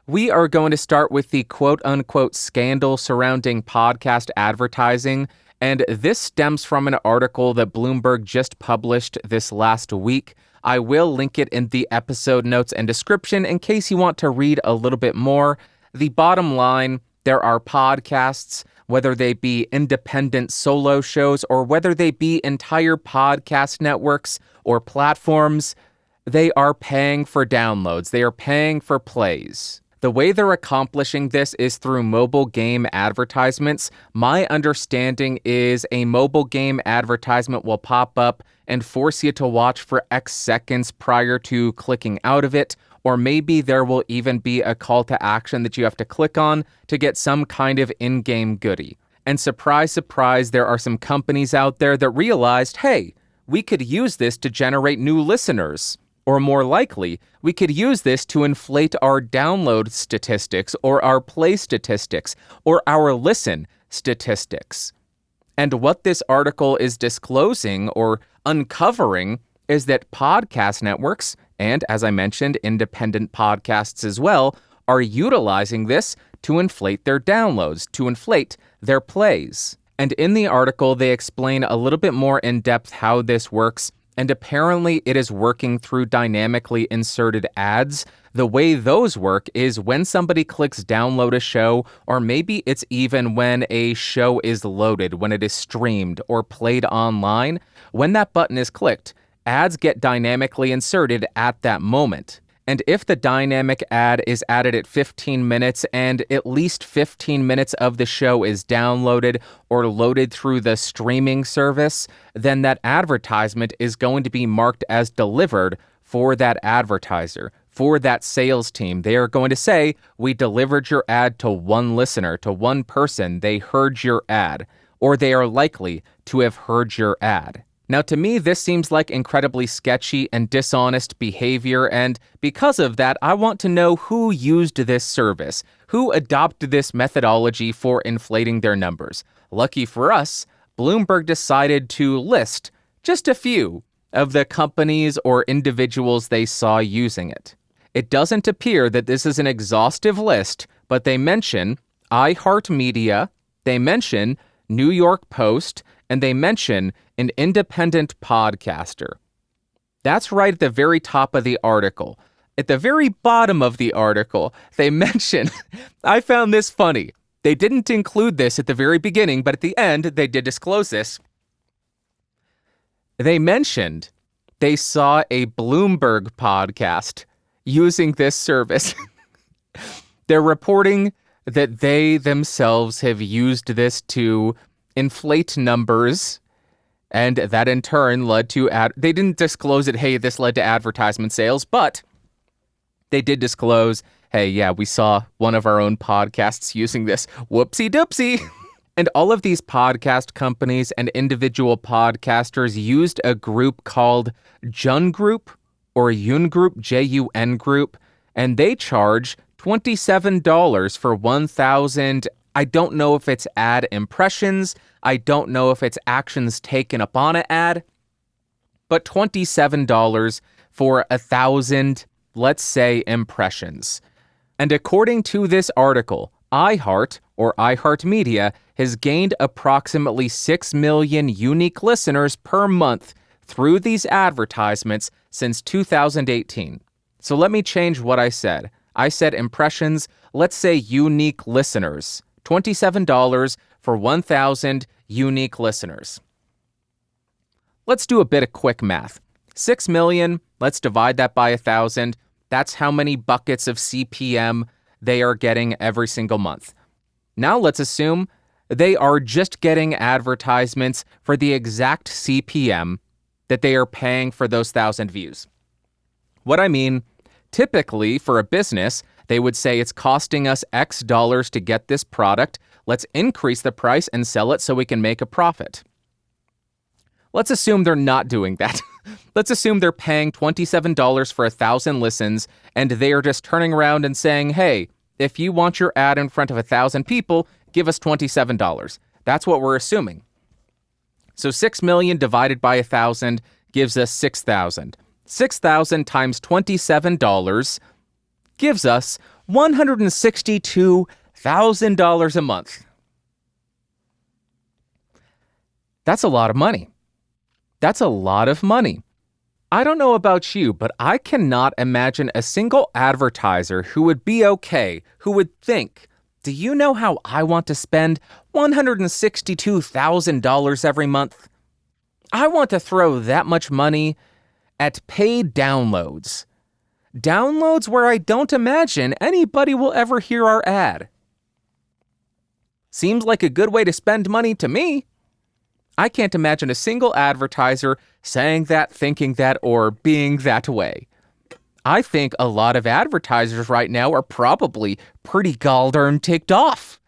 We are going to start with the quote-unquote scandal surrounding podcast advertising, and this stems from an article that Bloomberg just published this last week. I will link it in the episode notes and description in case you want to read a little bit more. The bottom line, there are podcasts, whether they be independent solo shows or whether they be entire podcast networks or platforms, they are paying for downloads. They are paying for plays. The way they're accomplishing this is through mobile game advertisements. My understanding is a mobile game advertisement will pop up and force you to watch for X seconds prior to clicking out of it, or maybe there will even be a call to action that you have to click on to get some kind of in-game goodie. And surprise, surprise, there are some companies out there that realized, hey, we could use this to generate new listeners. Or more likely, we could use this to inflate our download statistics or our play statistics or our listen statistics. And what this article is disclosing or uncovering is that podcast networks, and as I mentioned, independent podcasts as well, are utilizing this to inflate their downloads, to inflate their plays. And in the article, they explain a little bit more in depth how this works. And apparently it is working through dynamically inserted ads. The way those work is when somebody clicks download a show, or maybe it's even when a show is loaded, when it is streamed or played online, when that button is clicked, ads get dynamically inserted at that moment. And if the dynamic ad is added at 15 minutes and at least 15 minutes of the show is downloaded or loaded through the streaming service, then that advertisement is going to be marked as delivered for that advertiser, for that sales team. They are going to say, we delivered your ad to one listener, to one person. They heard your ad, or they are likely to have heard your ad. Now, to me, this seems like incredibly sketchy and dishonest behavior, and because of that, I want to know who used this service, who adopted this methodology for inflating their numbers. Lucky for us, Bloomberg decided to list just a few of the companies or individuals they saw using it. It doesn't appear that this is an exhaustive list, but they mention iHeartMedia, they mention New York Post, and they mention an independent podcaster. That's right at the very top of the article. At the very bottom of the article, they mention, I found this funny. They didn't include this at the very beginning, but at the end, they did disclose this. They mentioned they saw a Bloomberg podcast using this service. They're reporting that they themselves have used this to inflate numbers, and that in turn led to they didn't disclose it, hey, this led to advertisement sales, but they did disclose, hey, yeah, we saw one of our own podcasts using this. Whoopsie doopsie. And all of these podcast companies and individual podcasters used a group called Jun Group or Yun Group, Jun Group, and they charge $27 for 1,000. I don't know if it's ad impressions. I don't know if it's actions taken upon an ad, but $27 for 1,000, let's say, impressions. And according to this article, iHeart, or iHeartMedia, has gained approximately 6 million unique listeners per month through these advertisements since 2018. So let me change what I said. I said impressions, let's say unique listeners. $27 for 1,000 unique listeners. Let's do a bit of quick math. 6 million, let's divide that by 1,000. That's how many buckets of CPM they are getting every single month. Now let's assume they are just getting advertisements for the exact CPM that they are paying for those 1,000 views. What I mean, typically for a business, they would say it's costing us X dollars to get this product. Let's increase the price and sell it so we can make a profit. Let's assume they're not doing that. Let's assume they're paying $27 for 1,000 listens, and they are just turning around and saying, hey, if you want your ad in front of 1,000 people, give us $27. That's what we're assuming. So 6 million divided by 1,000 gives us 6,000. 6,000 times $27 gives us $162,000 a month. That's a lot of money. That's a lot of money. I don't know about you, but I cannot imagine a single advertiser who would be okay, who would think, do you know how I want to spend $162,000 every month? I want to throw that much money at paid downloads. Downloads where I don't imagine anybody will ever hear our ad. Seems like a good way to spend money to me. I can't imagine a single advertiser saying that, thinking that, or being that way. I think a lot of advertisers right now are probably pretty gall-darn ticked off.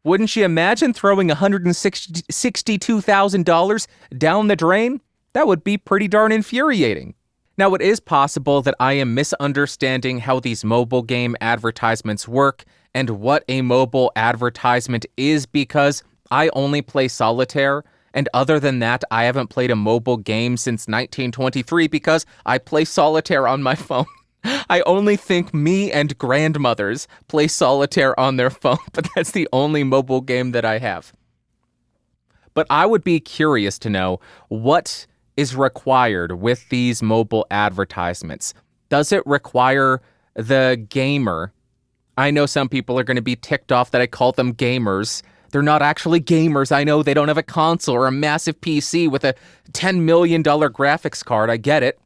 Wouldn't you imagine throwing $162,000 down the drain? That would be pretty darn infuriating. Now, it is possible that I am misunderstanding how these mobile game advertisements work and what a mobile advertisement is, because I only play solitaire. And other than that, I haven't played a mobile game since 1923 because I play solitaire on my phone. I only think me and grandmothers play solitaire on their phone, but that's the only mobile game that I have. But I would be curious to know what is required with these mobile advertisements. Does it require the gamer? I know some people are going to be ticked off that I call them gamers. They're not actually gamers. I know they don't have a console or a massive PC with a $10 million graphics card. I get it.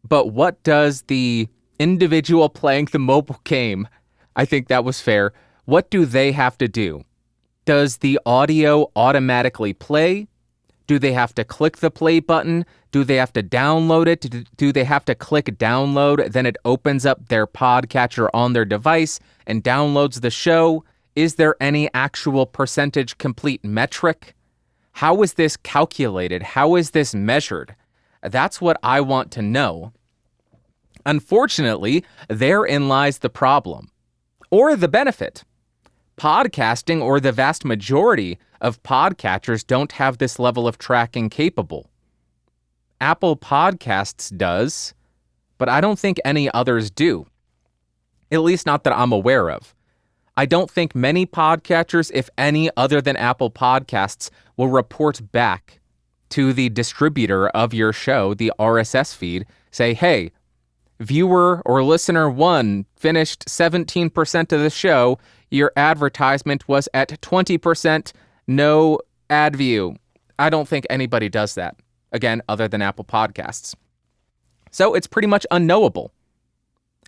But what does the individual playing the mobile game, I think that was fair, what do they have to do? Does the audio automatically play? Do they have to click the play button? Do they have to download it? Do they have to click download? Then it opens up their podcatcher on their device and downloads the show? Is there any actual percentage complete metric? How is this calculated? How is this measured? That's what I want to know. Unfortunately, therein lies the problem. Or the benefit. Podcasting, or the vast majority of podcatchers, don't have this level of tracking capable. Apple Podcasts does, but I don't think any others do. At least not that I'm aware of. I don't think many podcatchers, if any other than Apple Podcasts, will report back to the distributor of your show, the RSS feed, say, hey, viewer or listener 1 finished 17% of the show. Your advertisement was at 20%, no ad view. I don't think anybody does that, again, other than Apple Podcasts. So it's pretty much unknowable.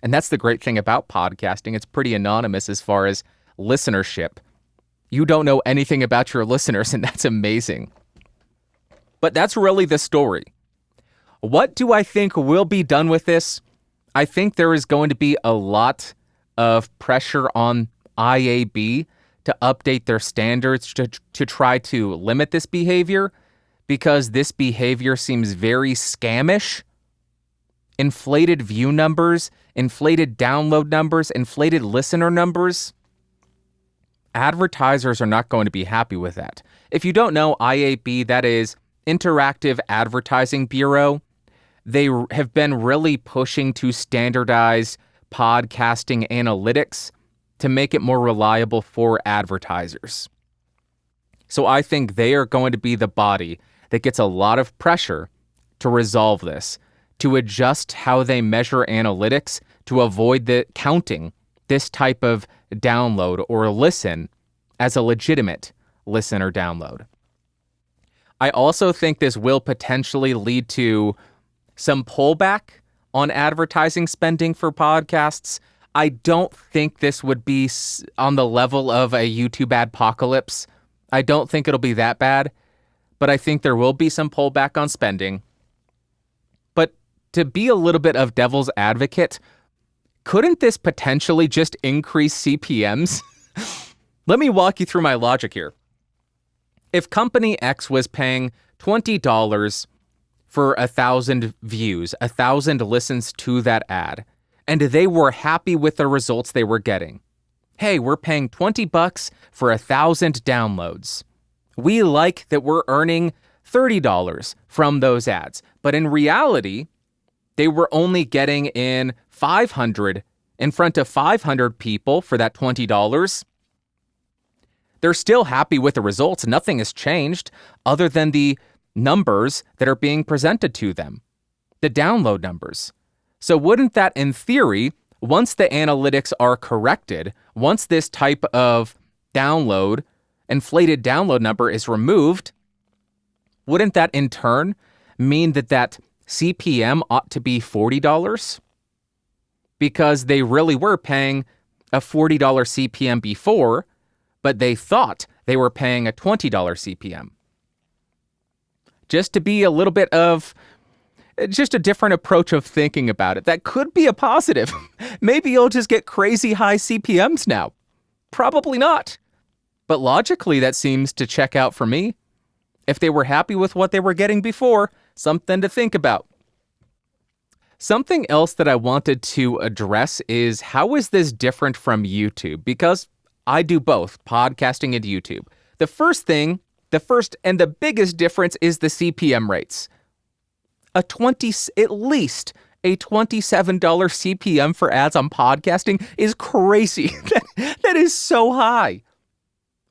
And that's the great thing about podcasting. It's pretty anonymous as far as listenership. You don't know anything about your listeners, and that's amazing. But that's really the story. What do I think will be done with this? I think there is going to be a lot of pressure on IAB to update their standards to try to limit this behavior, because this behavior seems very scamish. Inflated view numbers, inflated download numbers, inflated listener numbers. Advertisers are not going to be happy with that. If you don't know, IAB, that is Interactive Advertising Bureau, they have been really pushing to standardize podcasting analytics to make it more reliable for advertisers. So I think they are going to be the body that gets a lot of pressure to resolve this, to adjust how they measure analytics to avoid counting this type of download or listen as a legitimate listen or download. I also think this will potentially lead to some pullback on advertising spending for podcasts. I don't think this would be on the level of a YouTube adpocalypse. I don't think it'll be that bad, but I think there will be some pullback on spending. But to be a little bit of devil's advocate, couldn't this potentially just increase CPMs? Let me walk you through my logic here. If Company X was paying $20 for 1,000 views, 1,000 listens to that ad, and they were happy with the results they were getting. Hey, we're paying $20 for 1,000 downloads. We like that we're earning $30 from those ads. But in reality, they were only getting in 500 in front of 500 people for that $20, they're still happy with the results. Nothing has changed other than the numbers that are being presented to them, the download numbers. So wouldn't that, in theory, once the analytics are corrected, once this type of inflated download number is removed, wouldn't that in turn mean that CPM ought to be $40? Because they really were paying a $40 CPM before, but they thought they were paying a $20 CPM. Just to be a little bit of just a different approach of thinking about it. That could be a positive. Maybe you'll just get crazy high CPMs now. Probably not. But logically, that seems to check out for me. If they were happy with what they were getting before, something to think about. Something else that I wanted to address is how is this different from YouTube? Because I do both, podcasting and YouTube. The first and the biggest difference is the CPM rates. At least a $27 CPM for ads on podcasting is crazy. That is so high.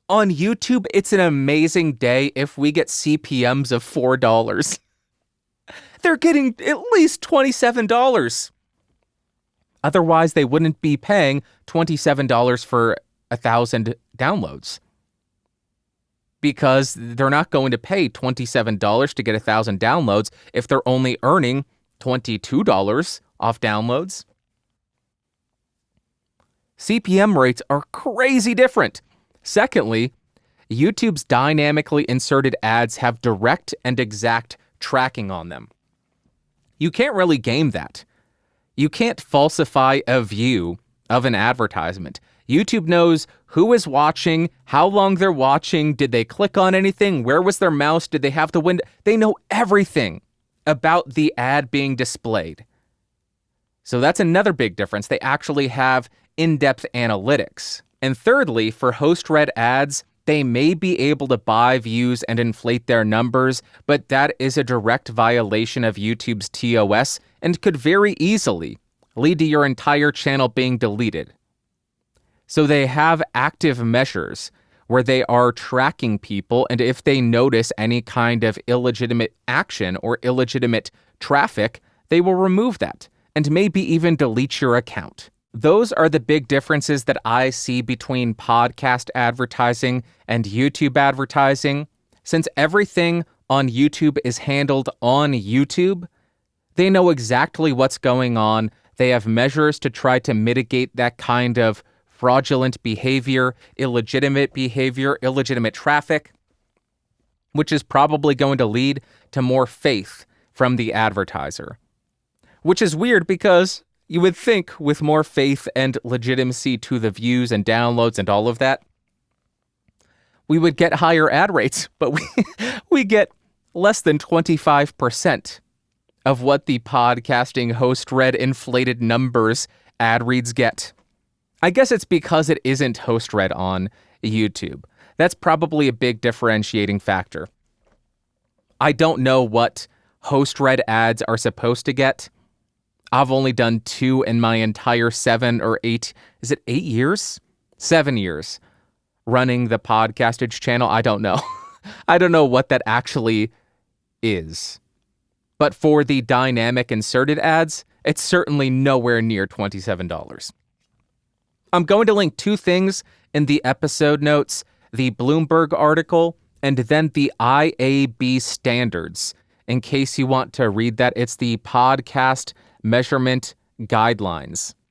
On YouTube, it's an amazing day if we get CPMs of $4. They're getting at least $27. Otherwise, they wouldn't be paying $27 for 1,000 downloads. Because they're not going to pay $27 to get 1,000 downloads if they're only earning $22 off downloads. CPM rates are crazy different. Secondly, YouTube's dynamically inserted ads have direct and exact tracking on them. You can't really game that. You can't falsify a view of an advertisement. YouTube knows who is watching, how long they're watching, did they click on anything, where was their mouse, did they have the window. They know everything about the ad being displayed. So that's another big difference. They actually have in-depth analytics. And thirdly, for host-read ads, they may be able to buy views and inflate their numbers, but that is a direct violation of YouTube's TOS and could very easily lead to your entire channel being deleted. So they have active measures where they are tracking people, and if they notice any kind of illegitimate action or illegitimate traffic, they will remove that and maybe even delete your account. Those are the big differences that I see between podcast advertising and YouTube advertising. Since everything on YouTube is handled on YouTube, they know exactly what's going on. They have measures to try to mitigate that kind of fraudulent behavior, illegitimate traffic, which is probably going to lead to more faith from the advertiser. Which is weird because you would think with more faith and legitimacy to the views and downloads and all of that, we would get higher ad rates, but we get less than 25% of what the podcasting host-read inflated numbers ad reads get. I guess it's because it isn't host-read on YouTube. That's probably a big differentiating factor. I don't know what host-read ads are supposed to get. I've only done 2 in my entire 7 or 8, is it 8 years? 7 years running the Podcastage channel. I don't know. I don't know what that actually is. But for the dynamic inserted ads, it's certainly nowhere near $27. I'm going to link 2 things in the episode notes, the Bloomberg article and then the IAB standards. In case you want to read that, it's the podcast measurement guidelines.